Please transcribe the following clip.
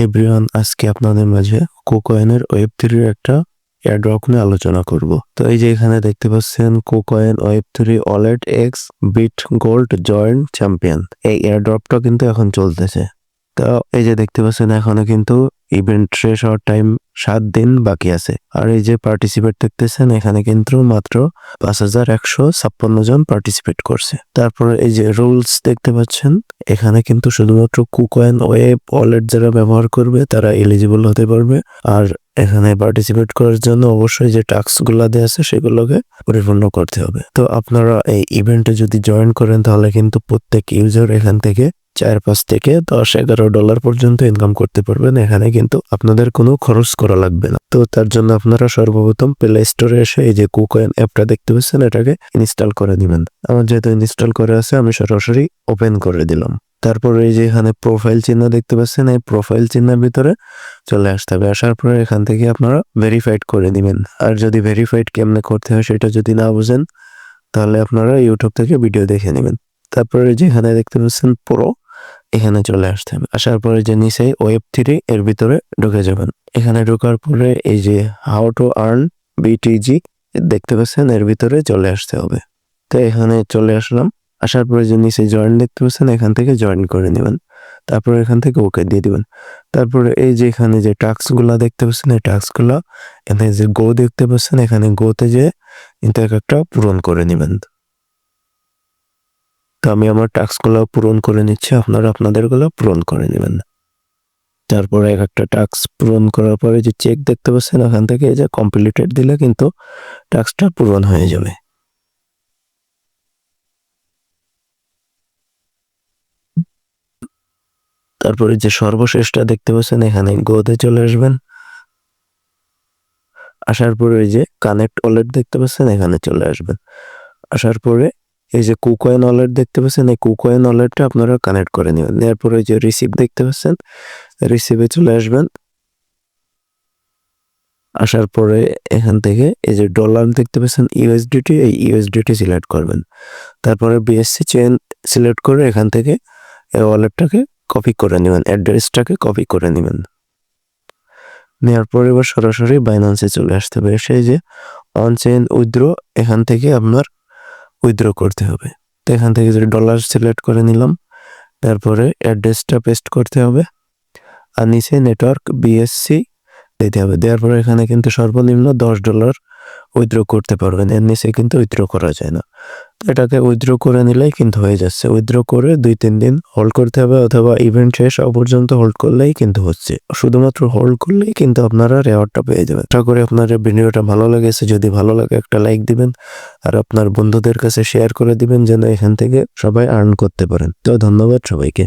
Everyone, আজকে আপনাদের মাঝে কোকয়েনের ওয়েব3 একটা এয়ারড্রপ নিয়ে আলোচনা করব। তো এই যে এখানে দেখতে পাচ্ছেন কোকয়েন ওয়েব3 wallet X bit gold joint champion, এই এয়ারড্রপটা কিন্তু এখন চলতেছে। তো এই যে দেখতে পাচ্ছেন এখনো কিন্তু ইভেন্ট শেষ হওয়ার টাইম 7 দিন বাকি আছে। আর এই যে পার্টিসিপেট দেখতেছেন এখানে কিন্তু মাত্র 5156 জন পার্টিসিপেট করছে। তারপরে এই যে রুলস দেখতে পাচ্ছেন, এখানে কিন্তু শুধুমাত্র কুকয়েন ওয়েব ওয়ালেট যারা ব্যবহার করবে তারা এলিজিবল হতে পারবে। আর এখানে পার্টিসিপেট করার জন্য অবশ্যই যে টাস্কগুলো দেওয়া আছে সেগুলোকে পরিপূর্ণ করতে হবে। তো আপনারা এই ইভেন্টে যদি জয়েন করেন তাহলে কিন্তু প্রত্যেক ইউজার এখান থেকে 4-5 থেকে $10-11 পর্যন্ত ইনকাম করতে পারবেন। এখানে কিন্তু আপনাদের কোনো খরচ করা লাগবে না। তো তার জন্য আপনারা সর্বপ্রথম প্লে স্টোরে এসে এই যে কুকয়েন অ্যাপটা দেখতে পাচ্ছেন এটাকে ইনস্টল করে দিবেন। আমার যেহেতু ইনস্টল করে আছে আমি সরাসরি ওপেন করে দিলাম। তারপরে এই যে এখানে প্রোফাইল চিহ্ন দেখতে পাচ্ছেন, এই প্রোফাইল চিহ্নের ভিতরে চলে আসতে হবে। আসার পরে এখান থেকে আপনারা ভেরিফাইড করে দিবেন। আর যদি ভেরিফাইড কেমনে করতে হয় সেটা যদি না বুঝেন তাহলে আপনারা ইউটিউব থেকে ভিডিও দেখে নেবেন। তারপরে যেখানে দেখতে পাচ্ছেন প্রো, এখানে চলে আসতে হবে। আসার পরে যে নিচে ওয়েব3 এর ভিতরে ঢুকে যাবেন। এখানে ঢোকার পরে এই যে হাউ টু আর্ন বিটিজি দেখতে পাচ্ছেন, এর ভিতরে চলে আসতে হবে। তো এখানে চলে আসলাম। আসার পরে যে নিচে জয়েন দেখতে পাচ্ছেন এখান থেকে জয়েন করে নেবেন। তারপরে এখান থেকে ওকে দিয়ে দিবেন। তারপরে এই যে এখানে যে টাস্কগুলা দেখতে পাচ্ছেন এই টাস্কগুলা এখানে যে গো দেখতে পাচ্ছেন এখানে গোতে যে কিন্তু একটা পূরণ করে নেবেন। তো আমি আমার টাস্কগুলো পূরণ করে নিচ্ছি, আপনারা আপনাদেরগুলো পূরণ করে নেবেন। তারপরে একটা টাস্ক পূরণ করার পরে যে চেক দেখতে পাচ্ছেন এখান থেকে এই যে কমপ্লিটেড দিলে কিন্তু টাস্কটা পূরণ হয়ে যাবে। তারপরে যে সর্বশেষটা দেখতে পাচ্ছেন এখানে গোতে চলে আসবেন। আসার পরে এই যে কানেক্ট ওয়ালেট দেখতে পাচ্ছেন এখানে চলে আসবেন। আসার পরে এই যে কুকয়েন ওয়ালেট দেখতে পাচ্ছেন এই কুকয়েন ওয়ালেটটা আপনারা কানেক্ট করে নেবেন। এরপরে যে রিসিভ দেখতে পাচ্ছেন রিসিভে চলে আসবেন। আসার পরে এখান থেকে এই যে ডলার দেখতে পাচ্ছেন ইউএসডিটি, এই ইউএসডিটি সিলেক্ট করবেন। তারপরে বিএসসি চেইন সিলেক্ট করে এখান থেকে এই ওয়ালেটটাকে কপি করে নেবেন, অ্যাড্রেসটাকে কপি করে নেবেন। নেওয়ার পরে এবার সরাসরি বাইন্যান্সে চলে আসতে হবে। সেই যে অন চেইন উইথড্র, এখান থেকে আপনার উইথড্র করতে হবে। তো এখান থেকে যে ডলার সিলেক্ট করে নিলাম, তারপরে অ্যাড্রেসটা পেস্ট করতে হবে আর নিচে নেটওয়ার্ক বিএসসি দিতে হবে। দেওয়ার পরে এখানে কিন্তু সর্বনিম্ন $10 উইথড্র করতে পারবেন, এর নিচে কিন্তু উইথড্র করা যায় না। এটাকে উইথড্র করে নিলেই কিন্তু হয়ে যাচ্ছে। উইথড্র করে 2-3 দিন হোল্ড করতে হবে অথবা ইভেন্ট শেষ হওয়া পর্যন্ত হোল্ড করলেই কিন্তু হচ্ছে। শুধুমাত্র হোল্ড করলেই কিন্তু আপনারা রেওয়ার্ডটা পেয়ে যাবেন। আশা করি আপনার ভিডিওটা ভালো লেগেছে। যদি ভালো লাগে একটা লাইক দিবেন আর আপনার বন্ধুদের কাছে শেয়ার করে দিবেন যেন এখান থেকে সবাই আর্ন করতে পারেন। তো ধন্যবাদ সবাইকে।